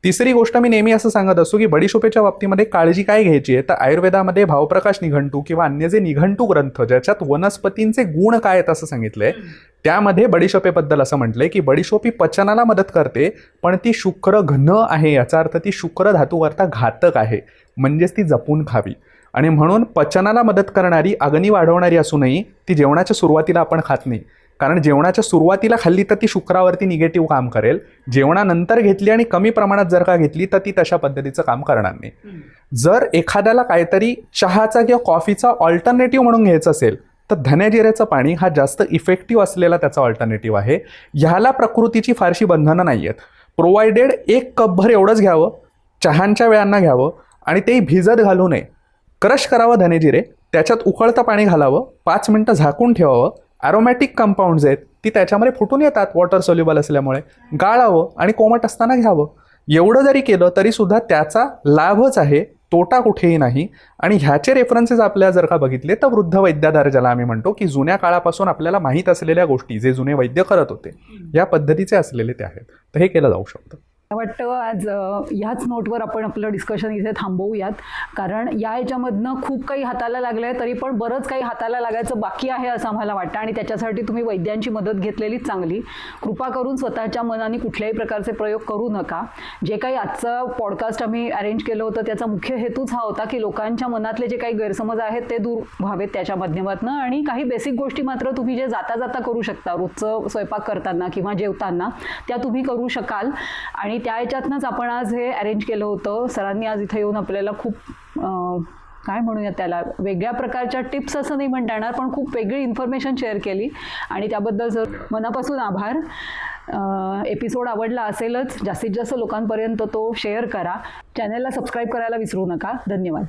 Speaker 1: तिसरी गोष्ट, मी नेहमी असं सांगत असतो की बडीशोपेच्या बाबतीमध्ये काळजी काय घ्यायची आहे, तर आयुर्वेदामध्ये भावप्रकाश निघंटू किंवा अन्य जे निघंटू ग्रंथ ज्याच्यात वनस्पतींचे गुण काय आहेत असं सांगितलंय, त्यामध्ये बडीशोपेबद्दल असं म्हटलंय की बडीशोप ही पचनाला मदत करते, पण ती शुक्र घन आहे, याचा अर्थ ती शुक्र धातूकरता घातक आहे, म्हणजेच ती जपून खावी. आणि म्हणून पचनाला मदत करणारी, अग्नी वाढवणारी असूनही ती जेवणाच्या सुरुवातीला आपण खात नाही, कारण जेवणाच्या सुरुवातीला खाल्ली तर ती शुक्रावरती निगेटिव्ह काम करेल. जेवणानंतर घेतली आणि कमी प्रमाणात जर का घेतली तर ती तशा पद्धतीचं काम करणार नाही. जर एखाद्याला काहीतरी चहाचा किंवा कॉफीचा ऑल्टरनेटिव्ह म्हणून घ्यायचं असेल तर धन्याजिऱ्याचं पाणी हा जास्त इफेक्टिव्ह असलेला त्याचा ऑल्टरनेटिव्ह आहे. ह्याला प्रकृतीची फारशी बंधनं नाही आहेत. प्रोव्हायडेड 1 कपभर एवढंच घ्यावं, चहांच्या वेळांना घ्यावं आणि तेही भिजत घालू नये. क्रश करावं धनेजिरे, त्याच्यात उकळतं पाणी घालावं, 5 मिनटं झाकून ठेवावं. ॲरोमॅटिक कंपाऊंड्स आहेत ती त्याच्यामध्ये फुटून येतात वॉटर सोल्युबल असल्यामुळे, गाळावं आणि कोमट असताना घ्यावं. एवढं जरी केलं तरीसुद्धा त्याचा लाभच आहे, तोटा कुठेही नाही. आणि ह्याचे रेफरन्सेस आपल्याला जर का बघितले तर वृद्ध वैद्याधार, ज्याला आम्ही म्हणतो की जुन्या काळापासून आपल्याला माहीत असलेल्या गोष्टी जे जुने वैद्य करत होते या पद्धतीचे असलेले ते आहेत, तर हे केलं जाऊ शकतं.
Speaker 2: मला वाटतं आज ह्याच नोटवर आपण आपलं डिस्कशन इथे थांबवूयात, कारण या याच्यामधनं खूप काही हाताला लागलं आहे, तरी पण बरंच काही हाताला लागायचं बाकी आहे असं आम्हाला वाटतं. आणि त्याच्यासाठी तुम्ही वैद्यांची मदत घेतलेलीच चांगली. कृपा करून स्वतःच्या मनाने कुठल्याही प्रकारचे प्रयोग करू नका. जे काही आजचं पॉडकास्ट आम्ही अरेंज केलं होतं त्याचा मुख्य हेतूच हा होता की लोकांच्या मनातले जे काही गैरसमज आहेत ते दूर व्हावेत त्याच्या माध्यमातून. आणि काही बेसिक गोष्टी मात्र तुम्ही जे जाता जाता करू शकता, रोजचं स्वयंपाक करताना किंवा जेवताना, त्या तुम्ही करू शकाल. आणि त्या याच्यातनंच आपण आज हे अरेंज केलं होतं. सरांनी आज इथे येऊन आपल्याला खूप काय म्हणूया त्याला, वेगळ्या प्रकारच्या टिप्स असं नाही म्हणता येणार, पण खूप वेगळी इन्फॉर्मेशन शेअर केली आणि त्याबद्दल जर मनापासून आभार. एपिसोड आवडला असेलच, जास्तीत जास्त लोकांपर्यंत तो शेअर करा. चॅनलला सबस्क्राईब करायला विसरू नका. धन्यवाद.